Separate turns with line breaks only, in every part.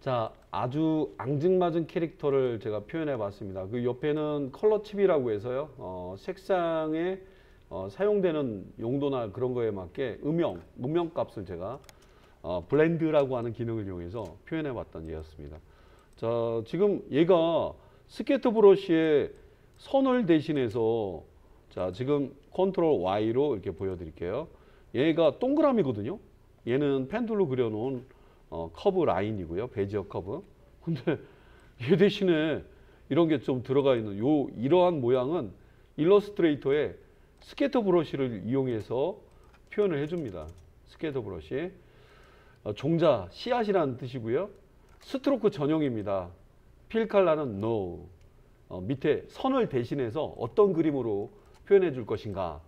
자, 아주 앙증맞은 캐릭터를 제가 표현해 봤습니다. 그 옆에는 컬러 칩이라고 해서요. 색상에 사용되는 용도나 그런 거에 맞게 음영 값을 제가 블렌드라고 하는 기능을 이용해서 표현해 봤던 예였습니다. 자, 지금 얘가 스케이트 브러쉬의 선을 대신해서 자, 지금 컨트롤 Y로 이렇게 보여드릴게요. 얘가 동그라미거든요. 얘는 펜들로 그려놓은 커브 라인이고요. 베지어 커브. 근데 얘 대신에 이런 게 좀 들어가 있는 이러한 모양은 일러스트레이터에 스케이터 브러쉬를 이용해서 표현을 해줍니다. 스케이터 브러쉬. 종자, 씨앗이라는 뜻이고요. 스트로크 전용입니다. 필 컬러는 no. 밑에 선을 대신해서 어떤 그림으로 표현해 줄 것인가.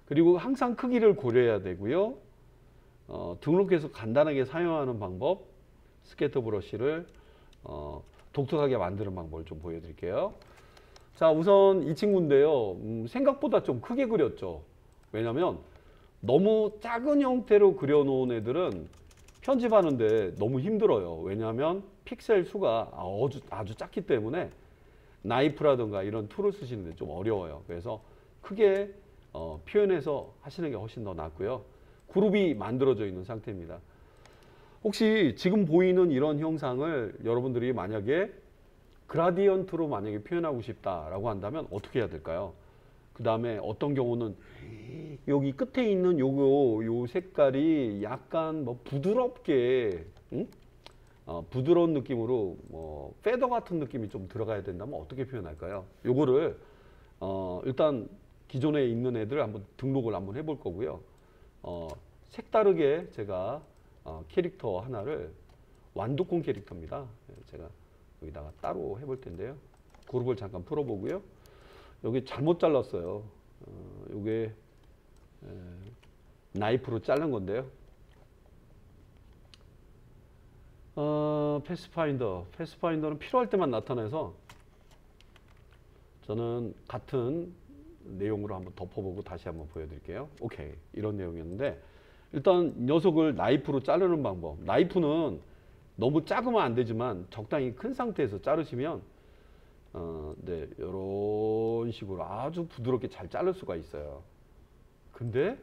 그리고 항상 크기를 고려해야 되고요. 등록해서 간단하게 사용하는 방법, 스케이터 브러쉬를 독특하게 만드는 방법을 좀 보여드릴게요. 자, 우선 이 친구인데요. 생각보다 좀 크게 그렸죠. 왜냐면 너무 작은 형태로 그려놓은 애들은 편집하는데 너무 힘들어요. 왜냐하면 픽셀 수가 아주 작기 때문에 나이프라든가 이런 툴을 쓰시는데 좀 어려워요. 그래서 크게 표현해서 하시는 게 훨씬 더 낫고요. 그룹이 만들어져 있는 상태입니다. 혹시 지금 보이는 이런 형상을 여러분들이 만약에 그라디언트로 만약에 표현하고 싶다라고 한다면 어떻게 해야 될까요? 그 다음에 어떤 경우는 여기 끝에 있는 요 색깔이 약간 뭐 부드럽게 부드러운 느낌으로 뭐 페더 같은 느낌이 좀 들어가야 된다면 어떻게 표현할까요? 요거를 일단 기존에 있는 애들 한번 등록을 한번 해볼 거고요. 색다르게 제가 캐릭터 하나를 완두콩 캐릭터입니다. 제가 여기다가 따로 해볼 텐데요. 그룹을 잠깐 풀어보고요. 여기 잘못 잘랐어요. 요게 나이프로 자른 건데요. 패스파인더는 필요할 때만 나타나서 저는 같은 내용으로 한번 덮어보고 다시 한번 보여드릴게요. 오케이, 이런 내용이었는데 일단 녀석을 나이프로 자르는 방법. 나이프는 너무 작으면 안 되지만 적당히 큰 상태에서 자르시면 네, 이런 식으로 아주 부드럽게 잘 자를 수가 있어요. 근데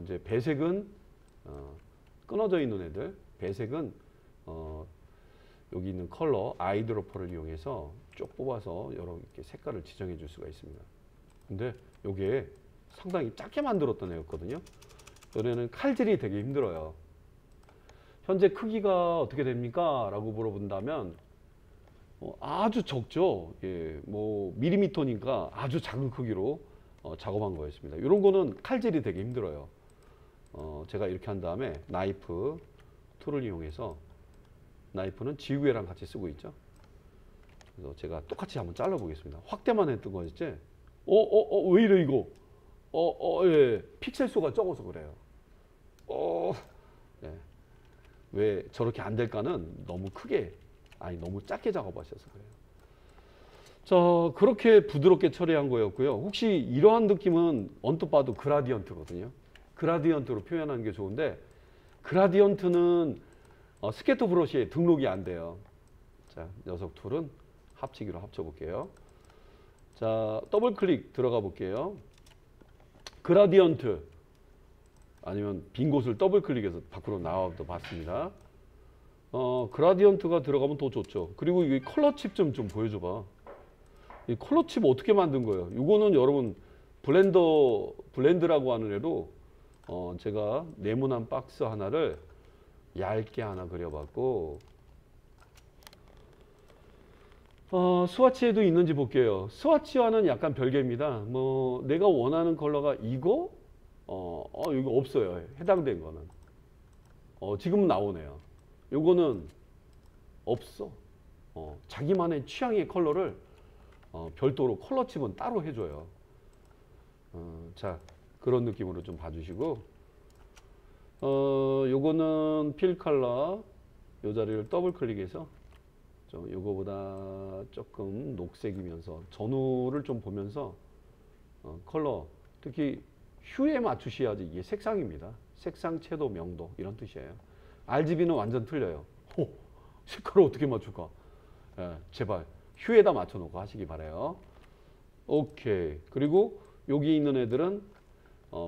이제 배색은 끊어져 있는 애들, 배색은 여기 있는 컬러 아이드로퍼를 이용해서 쭉 뽑아서 여러 이렇게 색깔을 지정해 줄 수가 있습니다. 근데 이게 상당히 작게 만들었던 애였거든요. 얘는 칼질이 되게 힘들어요. 현재 크기가 어떻게 됩니까? 라고 물어본다면 아주 적죠. 예, 뭐 밀리미터니까 아주 작은 크기로 작업한 거였습니다. 이런 거는 칼질이 되게 힘들어요. 제가 이렇게 한 다음에 나이프 툴을 이용해서 나이프는 지우개랑 같이 쓰고 있죠. 그래서 제가 똑같이 한번 잘라 보겠습니다. 확대만 했던 거였지. 왜 이래 이거? 예, 픽셀 수가 적어서 그래요. 예. 왜 저렇게 안 될까는 너무 크게, 너무 작게 작업하셔서 그래요. 자, 그렇게 부드럽게 처리한 거였고요. 혹시 이러한 느낌은 언뜻 봐도 그라디언트거든요. 그라디언트로 표현하는 게 좋은데, 그라디언트는 스케이트 브러쉬에 등록이 안 돼요. 자, 녀석 툴은 합치기로 합쳐볼게요. 자, 더블 클릭 들어가 볼게요. 그라디언트 아니면 빈 곳을 더블 클릭해서 밖으로 나와도 봤습니다. 그라디언트가 들어가면 더 좋죠. 그리고 이 컬러 칩 좀 보여줘봐. 이 컬러 칩 어떻게 만든 거예요? 이거는 여러분 블렌드라고 하는 애로 제가 네모난 박스 하나를 얇게 하나 그려봤고, 스와치에도 있는지 볼게요. 스와치와는 약간 별개입니다. 뭐 내가 원하는 컬러가 이거 없어요. 해당된 거는 지금은 나오네요. 요거는 없어. 자기만의 취향의 컬러를 별도로 컬러 칩은 따로 해줘요. 자, 그런 느낌으로 좀 봐주시고, 요거는 필 컬러 요 자리를 더블 클릭해서 좀 요거보다 조금 녹색이면서 전후를 좀 보면서 컬러, 특히 휴에 맞추셔야지. 이게 색상입니다. 색상, 채도, 명도 이런 뜻이에요. RGB는 완전 틀려요. 색깔을 어떻게 맞출까? 예, 제발 휴에다 맞춰놓고 하시기 바래요. 오케이. 그리고 여기 있는 애들은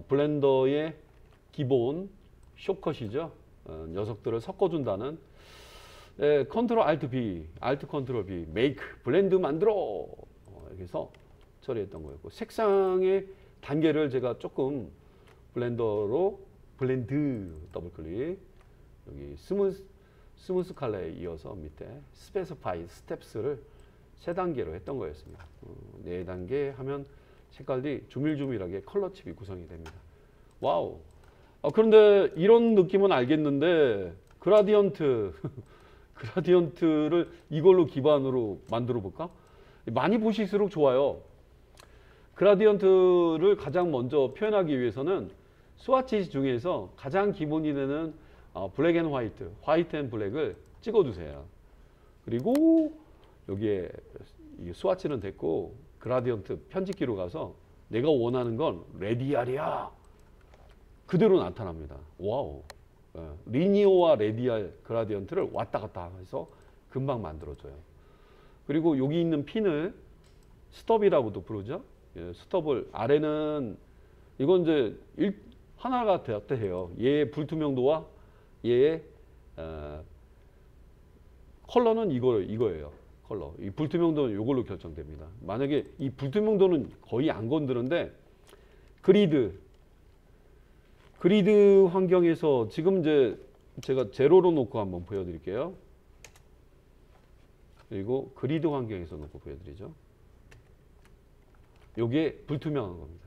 블렌더의 기본 숏컷이죠. 녀석들을 섞어준다는 컨트롤 알트 B, 알트 컨트롤 B, 메이크, 블렌드 만들어 이렇게 해서 처리했던 거였고, 색상의 단계를 제가 조금 블렌더로 블렌드 더블 클릭, 여기 스무스 컬러에 이어서 밑에 스페시파이 스텝스를 3단계로 했던 거였습니다. 4단계 하면 색깔이 조밀조밀하게 컬러 칩이 구성이 됩니다. 와우. 그런데 이런 느낌은 알겠는데 그라디언트 그라디언트를 이걸로 기반으로 만들어 볼까? 많이 보실수록 좋아요. 그라디언트를 가장 먼저 표현하기 위해서는 스와치 중에서 가장 기본이 되는 블랙 앤 화이트, 화이트 앤 블랙을 찍어주세요. 그리고 여기에 스와치는 됐고 그라디언트 편집기로 가서 내가 원하는 건 레디알이야. 그대로 나타납니다. 와우. 리니어와 레디알 그라디언트를 왔다 갔다 해서 금방 만들어줘요. 그리고 여기 있는 핀을 스톱이라고도 부르죠. 스톱을 아래는 이건 이제 하나가 돼요. 얘의 불투명도와 얘의 컬러는 이거예요. 컬러. 이 불투명도는 이걸로 결정됩니다. 만약에 이 불투명도는 거의 안 건드는데 그리드 환경에서 지금 이제 제가 제로로 놓고 한번 보여드릴게요. 그리고 그리드 환경에서 놓고 보여드리죠. 요게 불투명한 겁니다.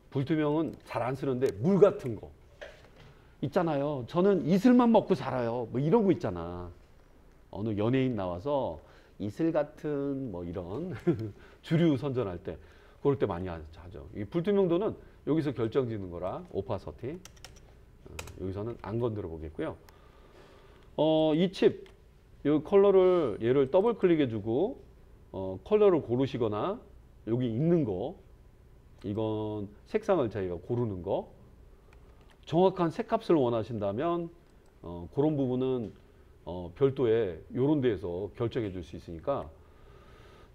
불투명은 잘 안 쓰는데 물 같은 거 있잖아요. 저는 이슬만 먹고 살아요. 뭐 이런 거 있잖아. 어느 연예인 나와서 이슬 같은 뭐 이런 주류 선전할 때 그럴 때 많이 하죠. 이 불투명도는 여기서 결정짓는 거라 오파서티 여기서는 안 건드려 보겠고요. 이 칩, 이 컬러를 얘를 더블 클릭해 주고 컬러를 고르시거나 여기 있는 거 이건 색상을 저희가 고르는 거 정확한 색값을 원하신다면 그런 부분은 별도의 요런 데에서 결정해 줄 수 있으니까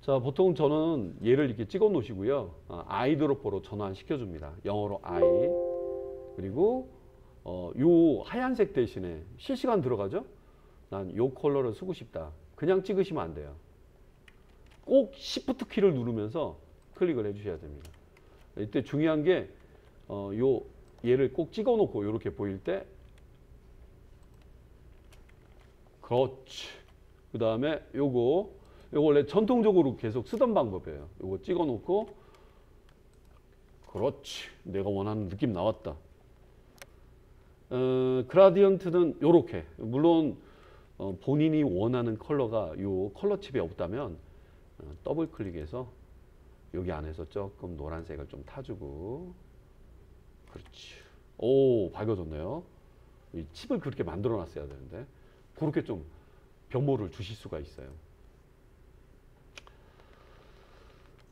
자 보통 저는 얘를 이렇게 찍어 놓으시고요. 아이드로퍼로 전환시켜 줍니다. 영어로 I 그리고 요 하얀색 대신에 실시간 들어가죠. 난 요 컬러를 쓰고 싶다. 그냥 찍으시면 안 돼요. 꼭 Shift 키를 누르면서 클릭을 해 주셔야 됩니다. 이때 중요한 게 얘를 꼭 찍어 놓고 이렇게 보일 때 그렇지. 그 다음에 요거 원래 전통적으로 계속 쓰던 방법이에요. 요거 찍어 놓고 그렇지. 내가 원하는 느낌 나왔다. 그라디언트는 요렇게 물론 본인이 원하는 컬러가 요 컬러 칩에 없다면 더블 클릭해서 여기 안에서 조금 노란색을 좀 타주고 그렇지. 오 밝아졌네요. 이 칩을 그렇게 만들어 놨어야 되는데 그렇게 좀 변모를 주실 수가 있어요.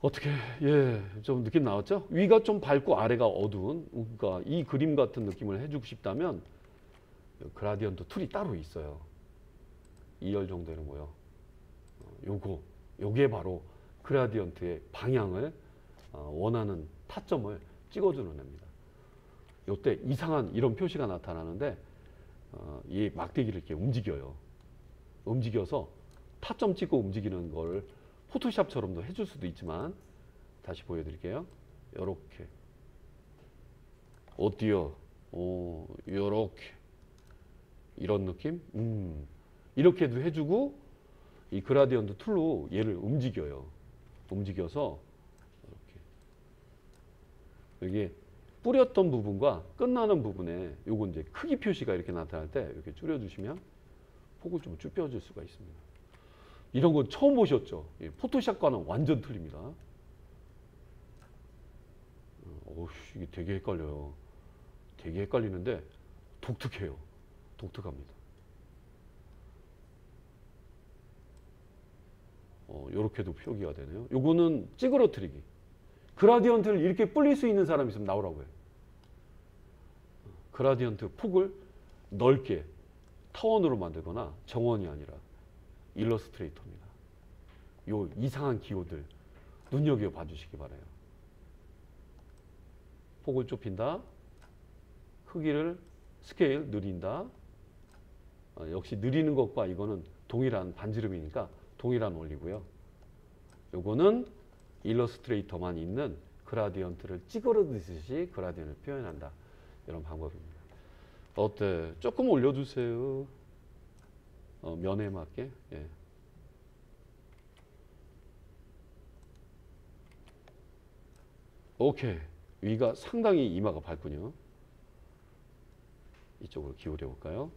어떻게 좀 느낌 나왔죠? 위가 좀 밝고 아래가 어두운 그러니까 이 그림 같은 느낌을 해주고 싶다면 그라디언트 툴이 따로 있어요. 2열 정도 되는 거요. 요게 바로 그라디언트의 방향을 원하는 타점을 찍어주는 애입니다. 요때 이상한 이런 표시가 나타나는데 이 막대기를 이렇게 움직여요. 움직여서 타점 찍고 움직이는 걸 포토샵처럼도 해줄 수도 있지만 다시 보여드릴게요. 요렇게 어때요? 요렇게 이런 느낌? 이렇게도 해주고 이 그라디언트 툴로 얘를 움직여요. 움직여서 이렇게 여기 뿌렸던 부분과 끝나는 부분에 요거 이제 크기 표시가 이렇게 나타날 때 이렇게 줄여주시면 폭을 좀 좁혀줄 수가 있습니다. 이런 건 처음 보셨죠? 포토샵과는 완전 틀립니다. 이게 되게 헷갈려요. 되게 헷갈리는데 독특해요. 독특합니다. 요렇게도 표기가 되네요. 요거는 찌그러뜨리기. 그라디언트를 이렇게 불릴 수 있는 사람이 있으면 나오라고 해요. 그라디언트 폭을 넓게 타원으로 만들거나 정원이 아니라 일러스트레이터입니다. 요 이상한 기호들 눈여겨봐 주시기 바라요. 폭을 좁힌다. 크기를 스케일 느린다. 역시 느리는 것과 이거는 동일한 반지름이니까 동일한 원리고요. 요거는 일러스트레이터만 있는 그라디언트를 찌그러듯이 그라디언을 표현한다. 이런 방법입니다. 어때? 조금 올려주세요. 면에 맞게. 예. 오케이. 위가 상당히 이마가 밝군요. 이쪽으로 기울여 볼까요?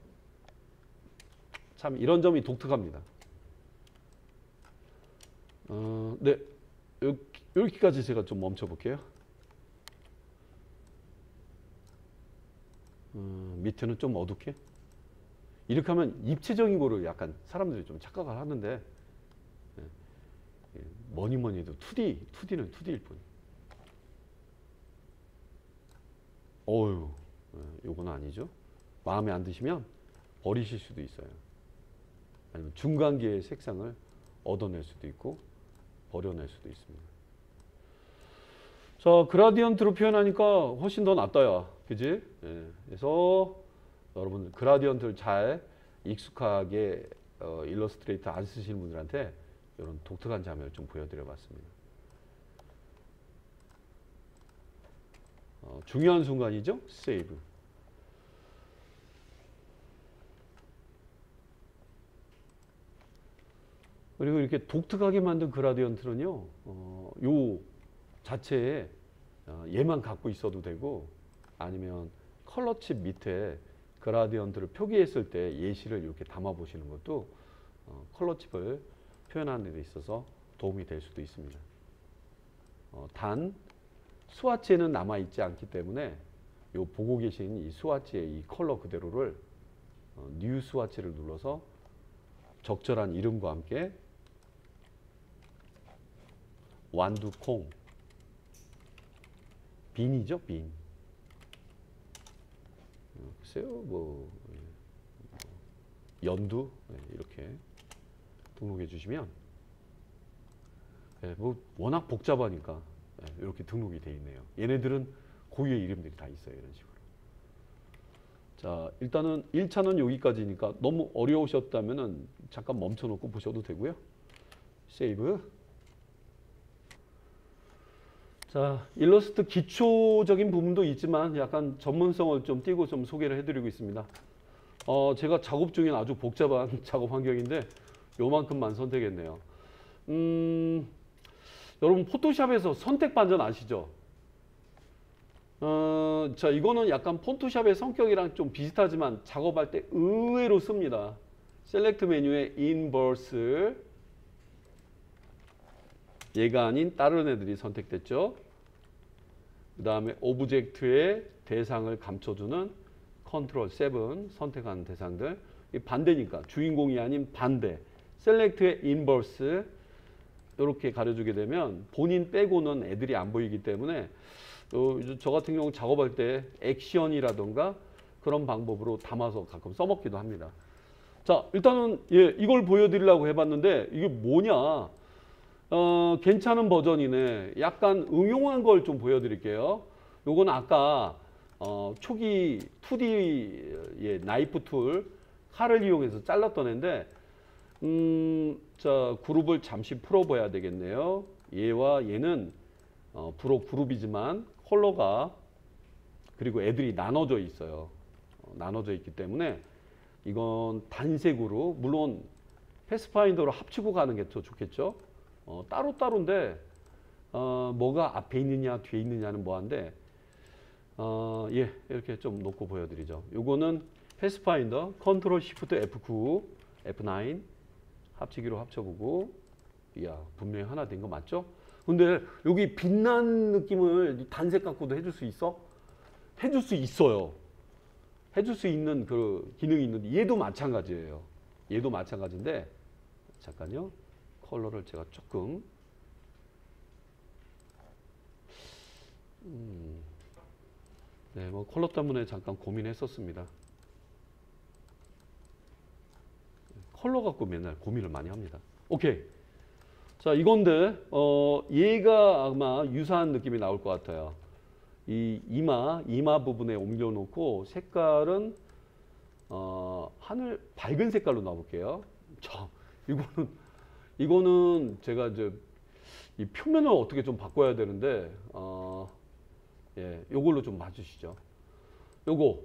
참 이런 점이 독특합니다. 네. 여기까지 제가 좀 멈춰 볼게요. 밑에는 좀 어둡게. 이렇게 하면 입체적인 거를 약간 사람들이 좀 착각을 하는데, 뭐니 뭐니 해도 2D는 2D일 뿐. 어휴, 요건 아니죠. 마음에 안 드시면 버리실 수도 있어요. 아니면 중간계의 색상을 얻어낼 수도 있고 버려낼 수도 있습니다. 자, 그라디언트로 표현하니까 훨씬 더 낫다야. 그지? 예. 그래서 여러분 그라디언트를 잘 익숙하게 일러스트레이터 안 쓰시는 분들한테 이런 독특한 장면을 좀 보여드려 봤습니다. 중요한 순간이죠. 세이브. 그리고 이렇게 독특하게 만든 그라디언트는요, 요 자체에 얘만 갖고 있어도 되고, 아니면 컬러칩 밑에 그라디언트를 표기했을 때 예시를 이렇게 담아 보시는 것도 컬러칩을 표현하는 데 있어서 도움이 될 수도 있습니다. 단 스와치에는 남아 있지 않기 때문에 요 보고 계신 이 스와치의 이 컬러 그대로를 뉴 스와치를 눌러서 적절한 이름과 함께 완두콩 빈이죠, 빈. 글쎄요, 뭐 연두 이렇게 등록해 주시면 뭐 워낙 복잡하니까 이렇게 등록이 되어 있네요. 얘네들은 고유의 이름들이 다 있어요. 이런 식으로. 자, 일단은 1차는 여기까지니까 너무 어려우셨다면 잠깐 멈춰놓고 보셔도 되고요. 세이브. 자, 일러스트 기초적인 부분도 있지만 약간 전문성을 좀 띄고 좀 소개를 해드리고 있습니다. 제가 작업 중인 아주 복잡한 작업 환경인데 요만큼만 선택했네요. 여러분 포토샵에서 선택 반전 아시죠? 자, 이거는 약간 포토샵의 성격이랑 좀 비슷하지만 작업할 때 의외로 씁니다. 셀렉트 메뉴에 인버스, 얘가 아닌 다른 애들이 선택됐죠. 그 다음에 오브젝트의 대상을 감춰주는 컨트롤 7 선택한 대상들. 이 반대니까 주인공이 아닌 반대. 셀렉트의 인버스 이렇게 가려주게 되면 본인 빼고는 애들이 안 보이기 때문에 저 같은 경우 작업할 때 액션이라던가 그런 방법으로 담아서 가끔 써먹기도 합니다. 자, 일단은 이걸 보여드리려고 해봤는데 이게 뭐냐? 괜찮은 버전이네. 약간 응용한 걸 좀 보여드릴게요. 요건 아까 초기 2D의 나이프 툴 칼을 이용해서 잘랐던 애인데 자, 그룹을 잠시 풀어봐야 되겠네요. 얘와 얘는 브로 그룹이지만 컬러가 그리고 애들이 나눠져 있어요. 나눠져 있기 때문에 이건 단색으로 물론 패스파인더로 합치고 가는 게 더 좋겠죠. 따로따로인데 뭐가 앞에 있느냐 뒤에 있느냐는 뭐한데 이렇게 좀 놓고 보여드리죠. 요거는 패스파인더 컨트롤 시프트 F9 F9 합치기로 합쳐보고 이야 분명히 하나 된 거 맞죠? 근데 여기 빛난 느낌을 단색 갖고도 해줄 수 있어? 해줄 수 있어요. 해줄 수 있는 그 기능이 있는데 얘도 마찬가지예요. 얘도 마찬가지인데 잠깐요. 컬러를 제가 조금 네, 뭐 컬러 때문에 잠깐 고민했었습니다. 컬러 갖고 맨날 고민을 많이 합니다. 오케이. 자, 이건데 얘가 아마 유사한 느낌이 나올 것 같아요. 이 이마 부분에 옮겨놓고 색깔은 하늘 밝은 색깔로 놔볼게요. 자, 이거는 제가 이제 이 표면을 어떻게 좀 바꿔야 되는데 예, 요걸로 좀 봐주시죠. 요거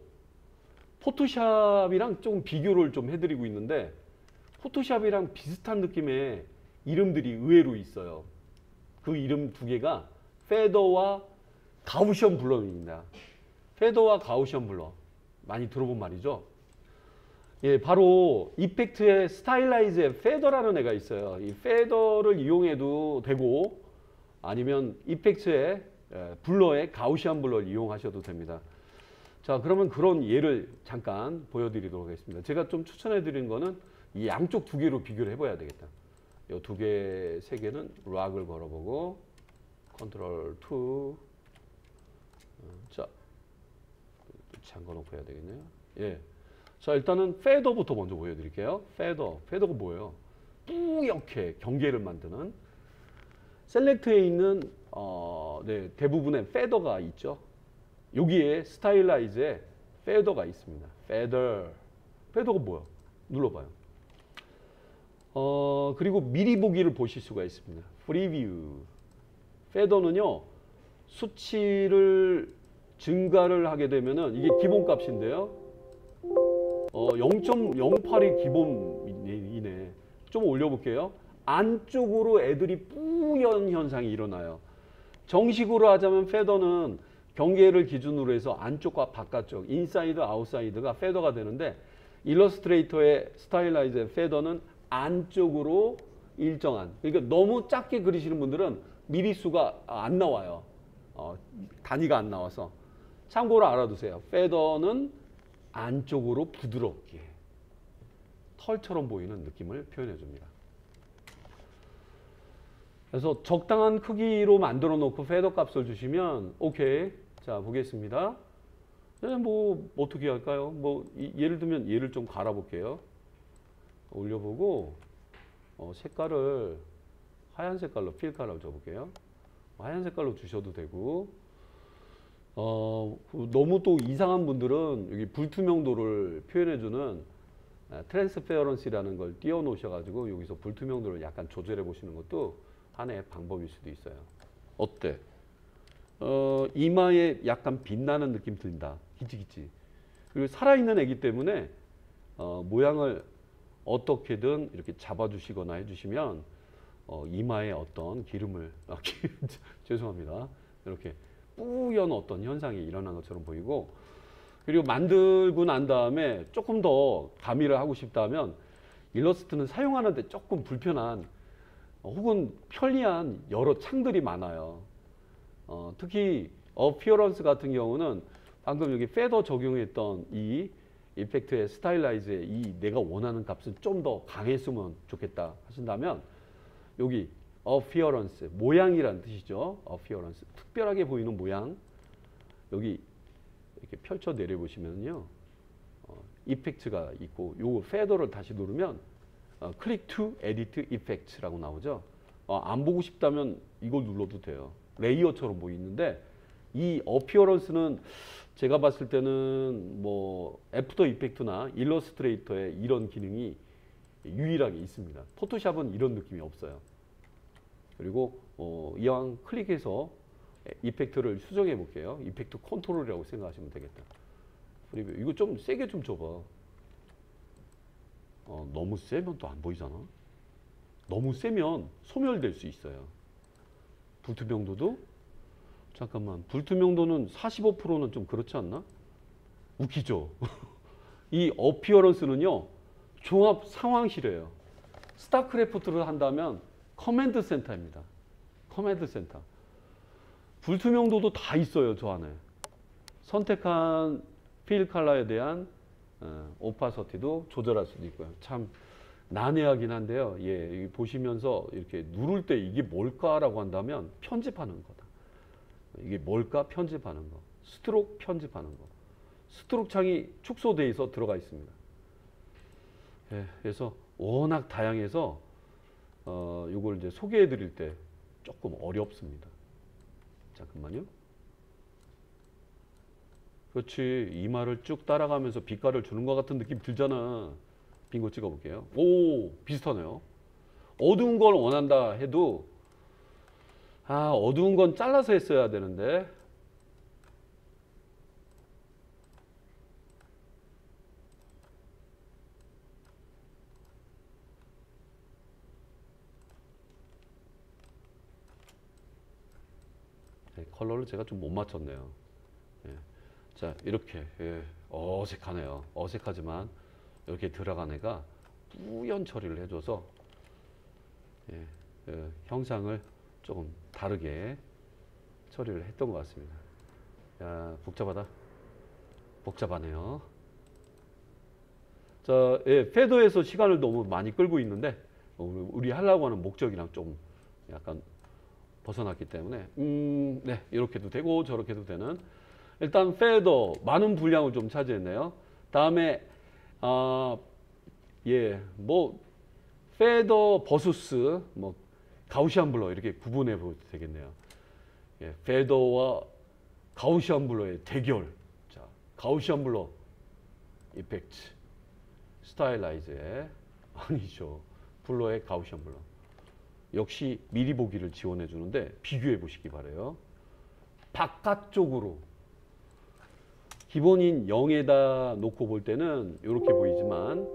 포토샵이랑 좀 비교를 좀 해드리고 있는데 포토샵이랑 비슷한 느낌의 이름들이 의외로 있어요. 그 이름 두 개가 페더와 가우시언 블러입니다. 페더와 가우시언 블러 많이 들어본 말이죠. 예, 바로 이펙트의 스타일라이즈의 페더라는 애가 있어요. 이 페더를 이용해도 되고 아니면 이펙트의 블러의 가우시안 블러를 이용하셔도 됩니다. 자, 그러면 그런 예를 잠깐 보여드리도록 하겠습니다. 제가 좀 추천해 드리는 거는 이 양쪽 두 개로 비교를 해봐야 되겠다. 이 두 개, 세 개는 락을 걸어보고 컨트롤 2 자, 잠궈놓고 해야 되겠네요. 예. 자, 일단은 페더부터 먼저 보여드릴게요. 페더가 뭐예요? 뿌옇게 경계를 만드는 셀렉트에 있는 네, 대부분의 페더가 있죠. 여기에 스타일라이즈에 페더가 있습니다. 페더가 뭐야? 눌러봐요. 그리고 미리 보기를 보실 수가 있습니다. 프리뷰. 페더는요, 수치를 증가를 하게 되면은 이게 기본값인데요. 0.08이 기본이네. 좀 올려볼게요. 안쪽으로 애들이 뿌연 현상이 일어나요. 정식으로 하자면 페더는 경계를 기준으로 해서 안쪽과 바깥쪽, 인사이드, 아웃사이드가 페더가 되는데 일러스트레이터의 스타일라이즈의 페더는 안쪽으로 일정한, 그러니까 너무 작게 그리시는 분들은 미리수가 안 나와요. 단위가 안 나와서 참고로 알아두세요. 페더는 안쪽으로 부드럽게 털처럼 보이는 느낌을 표현해 줍니다. 그래서 적당한 크기로 만들어 놓고 페더 값을 주시면 오케이. 자, 보겠습니다. 네, 뭐 어떻게 할까요? 뭐 예를 들면 얘를 좀 갈아 볼게요. 올려보고 색깔을 하얀 색깔로 필 컬러 줘볼게요. 하얀 색깔로 주셔도 되고 너무 또 이상한 분들은 여기 불투명도를 표현해주는 트랜스페어런시라는 걸 띄워 놓으셔가지고 여기서 불투명도를 약간 조절해 보시는 것도 하나의 방법일 수도 있어요. 어때? 이마에 약간 빛나는 느낌 든다. 기지기지. 그리고 살아있는 애기 때문에 모양을 어떻게든 이렇게 잡아주시거나 해주시면 이마에 어떤 기름을 죄송합니다. 이렇게 뿌연 어떤 현상이 일어난 것처럼 보이고, 그리고 만들고 난 다음에 조금 더 가미를 하고 싶다면 일러스트는 사용하는데 조금 불편한 혹은 편리한 여러 창들이 많아요. 특히 어피어런스 같은 경우는 방금 여기 페더 적용했던 이 이펙트의 스타일라이즈의 이 내가 원하는 값은 좀 더 강했으면 좋겠다 하신다면 여기 어피어런스, 모양이라는 뜻이죠. 어피어런스, 특별하게 보이는 모양. 여기 이렇게 펼쳐 내려보시면요. 이펙트가 있고 요 페더를 다시 누르면 클릭 투 에디트 이펙트라고 나오죠. 안 보고 싶다면 이걸 눌러도 돼요. 레이어처럼 보이는데 이 어피어런스는 제가 봤을 때는 뭐 애프터 이펙트나 일러스트레이터에 이런 기능이 유일하게 있습니다. 포토샵은 이런 느낌이 없어요. 그리고 이왕 클릭해서 이펙트를 수정해 볼게요. 이펙트 컨트롤이라고 생각하시면 되겠다. 그리고 이거 좀 세게 좀 줘봐. 너무 세면 또 안 보이잖아. 너무 세면 소멸될 수 있어요. 불투명도도 잠깐만, 불투명도는 45%는 좀 그렇지 않나? 웃기죠? 이 어피어런스는요, 종합 상황실이에요. 스타크래프트를 한다면 커맨드 센터입니다. 커맨드 센터. 불투명도도 다 있어요, 저 안에. 선택한 필 컬러에 대한 오파서티도 조절할 수도 있고요. 참 난해하긴 한데요. 예, 여기 보시면서 이렇게 누를 때 이게 뭘까라고 한다면 편집하는 거다. 이게 뭘까? 편집하는 거. 스트로크 편집하는 거. 스트로크 창이 축소되어 있어 들어가 있습니다. 예, 그래서 워낙 다양해서 이걸 이제 소개해 드릴 때 조금 어렵습니다. 잠깐만요. 그렇지. 이마를 쭉 따라가면서 빛깔을 주는 것 같은 느낌 들잖아. 빈거 찍어볼게요. 오, 비슷하네요. 어두운 걸 원한다 해도 어두운 건 잘라서 했어야 되는데. 네, 컬러를 제가 좀 못 맞췄네요. 예. 자, 이렇게 어색하네요. 어색하지만 이렇게 들어간 애가 뿌연 처리를 해줘서 형상을 조금 다르게 처리를 했던 것 같습니다. 야, 복잡하다. 복잡하네요. 자, 패더에서 시간을 너무 많이 끌고 있는데 우리 하려고 하는 목적이랑 좀 약간 벗어났기 때문에 네, 이렇게도 되고 저렇게도 되는. 일단 페더 많은 분량을 좀 차지했네요. 다음에 뭐 페더 버수스 뭐 가우시안 블러 이렇게 구분해 보도 되겠네요. 예, 페더와 가우시안 블러의 대결. 자, 가우시안 블러 이펙트 스타일라이즈의 아니죠. 블러의 가우시안 블러. 역시 미리 보기를 지원해 주는데 비교해 보시기 바래요. 바깥쪽으로 기본인 0에다 놓고 볼 때는 이렇게 보이지만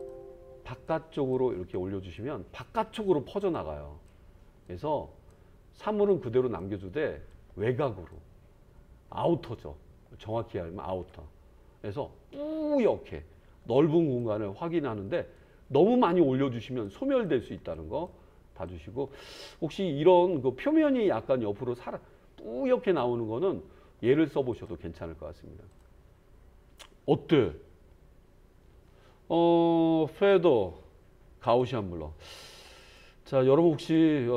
바깥쪽으로 이렇게 올려주시면 바깥쪽으로 퍼져나가요. 그래서 사물은 그대로 남겨주되 외곽으로 아우터죠. 정확히 하면 아우터. 그래서 뿌옇게 넓은 공간을 확인하는데 너무 많이 올려주시면 소멸될 수 있다는 거 봐주시고, 혹시 이런 그 표면이 약간 옆으로 뿌옇게 나오는 거는 얘를 써보셔도 괜찮을 것 같습니다. 어때? 페더 가우시안 블러. 자, 여러분 혹시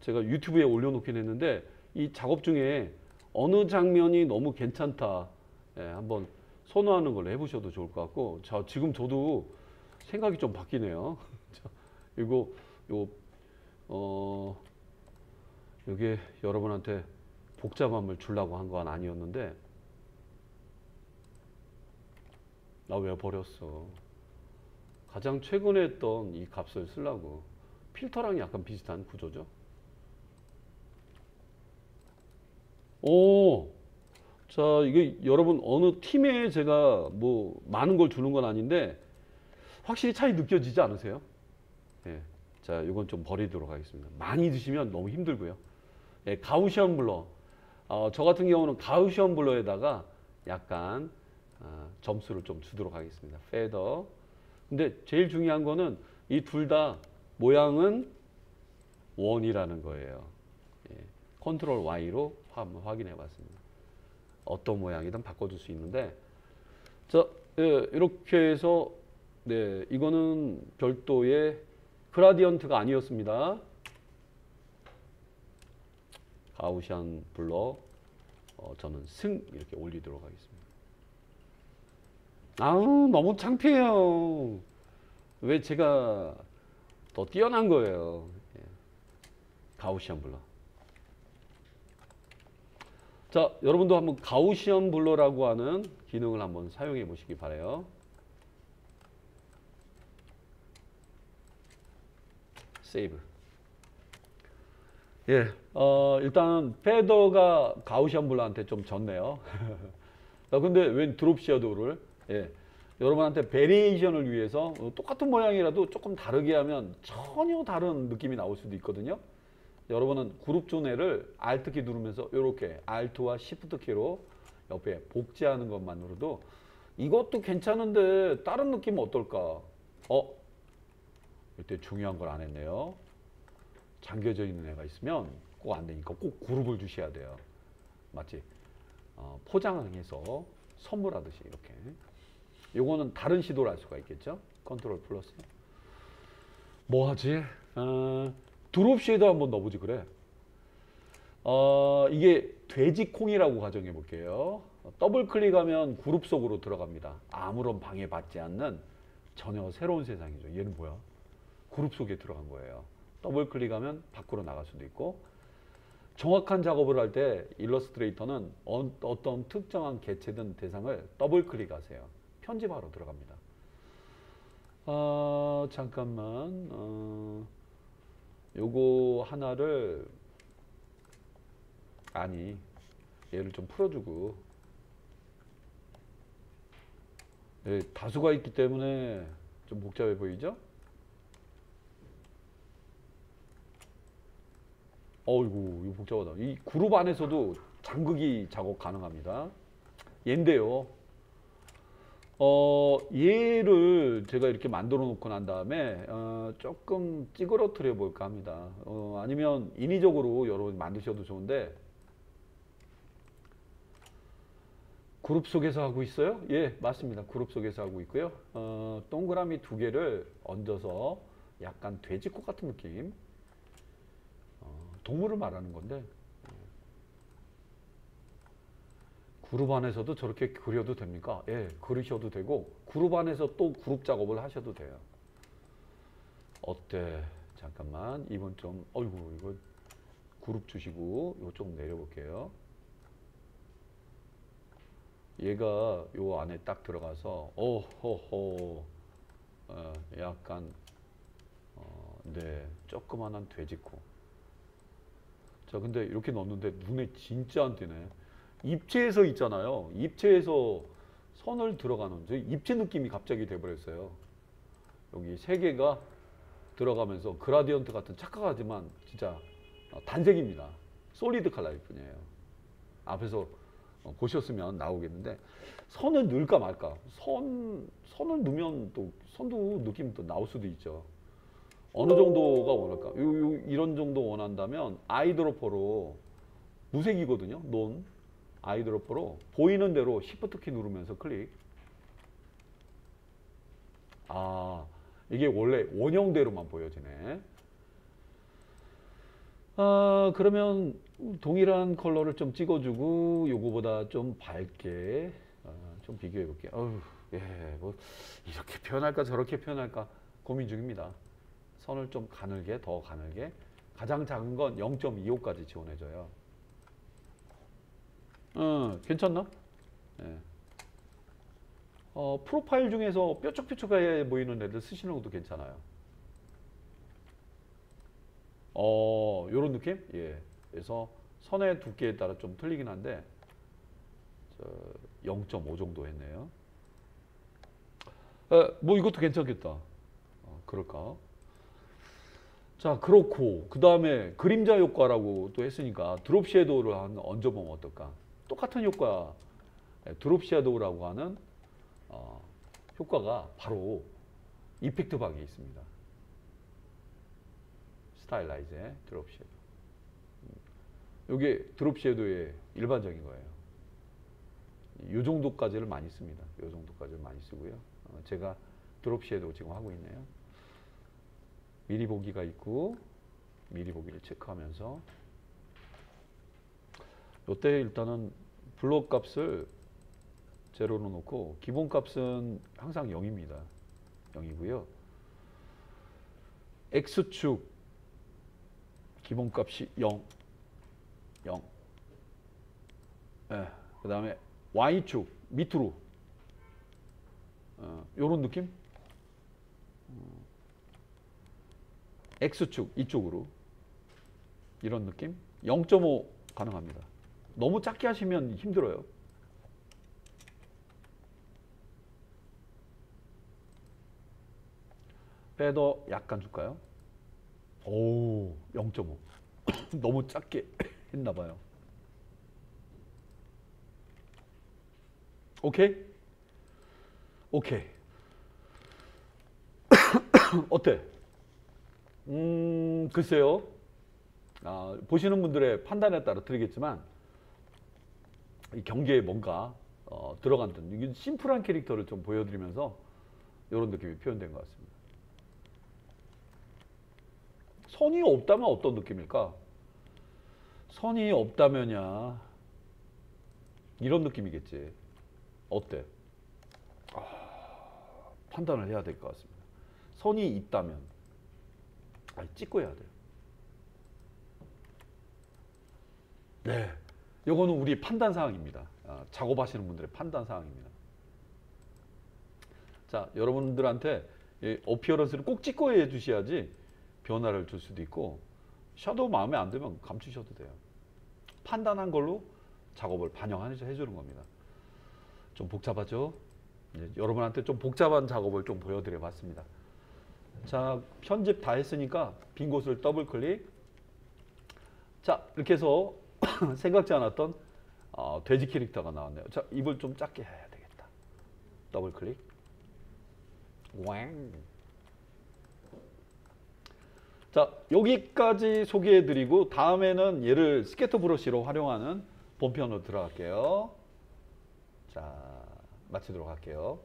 제가 유튜브에 올려놓긴 했는데 이 작업 중에 어느 장면이 너무 괜찮다, 한번 선호하는 걸로 해보셔도 좋을 것 같고. 자, 지금 저도 생각이 좀 바뀌네요. 자, 이거 이게 여러분한테 복잡함을 주려고 한 건 아니었는데 나 왜 버렸어? 가장 최근에 했던 이 값을 쓰려고. 필터랑 약간 비슷한 구조죠. 자, 이게 여러분 어느 팀에 제가 뭐 많은 걸 주는 건 아닌데 확실히 차이 느껴지지 않으세요? 예. 자, 이건 좀 버리도록 하겠습니다. 많이 드시면 너무 힘들고요. 예, 가우시안 블러. 저 같은 경우는 가우시안 블러에다가 약간 점수를 좀 주도록 하겠습니다. 페더. 근데 제일 중요한 거는 이 둘 다 모양은 원이라는 거예요. 예, 컨트롤 Y로 한번 확인해 봤습니다. 어떤 모양이든 바꿔줄 수 있는데, 자, 이렇게 해서 네, 이거는 별도의 그라디언트가 아니었습니다. 가우시안 블러 저는 승 이렇게 올리도록 하겠습니다. 아우, 너무 창피해요. 왜 제가 더 뛰어난 거예요. 예. 가우시안 블러. 자, 여러분도 한번 가우시안 블러라고 하는 기능을 한번 사용해 보시기 바라요. 세이브. 예, 일단 페더가 가우시안 블러한테 좀 졌네요. 근데 웬 드롭 섀도우를, 여러분한테 베리에이션을 위해서 똑같은 모양이라도 조금 다르게 하면 전혀 다른 느낌이 나올 수도 있거든요. 여러분은 그룹 존에를 Alt키 누르면서 이렇게 Alt와 Shift 키로 옆에 복제하는 것만으로도 이것도 괜찮은데 다른 느낌은 어떨까? 이때 중요한 걸 안 했네요. 잠겨져 있는 애가 있으면 꼭 안 되니까 꼭 그룹을 주셔야 돼요. 맞지? 포장해서 선물하듯이 이렇게. 요거는 다른 시도를 할 수가 있겠죠. 컨트롤 플러스. 뭐 하지? 드롭 쉐이더 한번 넣어보지 그래. 이게 돼지콩이라고 가정해 볼게요. 더블 클릭하면 그룹 속으로 들어갑니다. 아무런 방해받지 않는 전혀 새로운 세상이죠. 얘는 뭐야? 그룹 속에 들어간 거예요. 더블 클릭하면 밖으로 나갈 수도 있고, 정확한 작업을 할 때 일러스트레이터는 어떤 특정한 개체든 대상을 더블 클릭하세요. 편집하러 들어갑니다. 잠깐만. 요거 하나를, 아니, 얘를 좀 풀어주고, 예, 다수가 있기 때문에 좀 복잡해 보이죠? 어이구, 이거 복잡하다. 이 그룹 안에서도 장극이 작업 가능합니다. 얘인데요. 얘를 제가 이렇게 만들어 놓고 난 다음에 조금 찌그러뜨려 볼까 합니다. 아니면 인위적으로 여러분 만드셔도 좋은데, 그룹 속에서 하고 있어요? 예, 맞습니다. 그룹 속에서 하고 있고요. 동그라미 두 개를 얹어서 약간 돼지코 같은 느낌. 동물을 말하는 건데, 그룹 안에서도 저렇게 그려도 됩니까? 예, 그리셔도 되고, 그룹 안에서 또 그룹 작업을 하셔도 돼요. 어때? 잠깐만, 이번 좀, 어이구, 이거 그룹 주시고, 이거 좀 내려볼게요. 얘가 요 안에 딱 들어가서, 약간, 네, 조그만한 돼지코. 자, 근데 이렇게 넣었는데 눈에 진짜 안 띄네. 입체에서 있잖아요. 입체에서 선을 들어가는, 저 입체 느낌이 갑자기 돼버렸어요. 여기 세 개가 들어가면서 그라디언트 같은 착각하지만 진짜 단색입니다. 솔리드 컬러일 뿐이에요. 앞에서 보셨으면 나오겠는데, 선을 넣을까 말까. 선을 넣으면 또 선도 느낌 또 나올 수도 있죠. 어느 정도가 원할까? 이런 정도 원한다면 아이드로퍼로, 무색이거든요. 논 아이드로퍼로 보이는 대로 Shift 키 누르면서 클릭. 이게 원래 원형대로만 보여지네. 그러면 동일한 컬러를 좀 찍어주고 요거보다 좀 밝게 좀 비교해 볼게요. 예, 뭐 이렇게 표현할까 저렇게 표현할까 고민 중입니다. 선을 좀 가늘게, 더 가늘게. 가장 작은 건 0.25까지 지원해줘요. 괜찮나? 예. 프로파일 중에서 뾰족뾰족해 보이는 애들 쓰시는 것도 괜찮아요. 요런 느낌? 예. 그래서 선의 두께에 따라 좀 틀리긴 한데, 0.5 정도 했네요. 뭐 이것도 괜찮겠다. 그럴까? 자, 그렇고 그 다음에 그림자 효과라고 또 했으니까 드롭 섀도우를 얹어보면 어떨까? 똑같은 효과, 드롭 섀도우라고 하는 효과가 바로 이펙트 박에 있습니다. 스타일라이즈의 드롭 섀도우. 이게 드롭 섀도우의 일반적인 거예요. 이 정도까지를 많이 씁니다. 이 정도까지를 많이 쓰고요. 제가 드롭 섀도우 지금 하고 있네요. 미리 보기가 있고, 미리 보기를 체크하면서, 이때 일단은 블록 값을 제로로 놓고, 기본 값은 항상 0입니다. 0이고요. X축 기본 값이 0. 그 다음에 Y축 밑으로, 요런 느낌? X축 이쪽으로, 이런 느낌? 0.5 가능합니다. 너무 작게 하시면 힘들어요. 패더 약간 줄까요? 오, 0.5. 너무 작게 했나봐요. 오케이? 오케이. 어때? 글쎄요. 보시는 분들의 판단에 따라 틀리겠지만, 이 경계에 뭔가 들어간 듯, 이게 심플한 캐릭터를 좀 보여드리면서 이런 느낌이 표현된 것 같습니다. 선이 없다면 어떤 느낌일까? 선이 없다면야 이런 느낌이겠지. 어때? 판단을 해야 될 것 같습니다. 선이 있다면 찍고 해야 돼요. 네, 이거는 우리 판단 사항입니다. 작업하시는 분들의 판단 사항입니다. 자, 여러분들한테 어피어런스를 꼭 찍고 해주셔야지 변화를 줄 수도 있고, 샤도우 마음에 안 들면 감추셔도 돼요. 판단한 걸로 작업을 반영해주는 겁니다. 좀 복잡하죠? 여러분한테 좀 복잡한 작업을 좀 보여드려 봤습니다. 자, 편집 다 했으니까 빈 곳을 더블 클릭. 자, 이렇게 해서 생각지 않았던 돼지 캐릭터가 나왔네요. 자, 입을 좀 작게 해야 되겠다. 더블 클릭. 왕. 자, 여기까지 소개해드리고 다음에는 얘를 스케터 브러쉬로 활용하는 본편으로 들어갈게요. 자, 마치도록 할게요.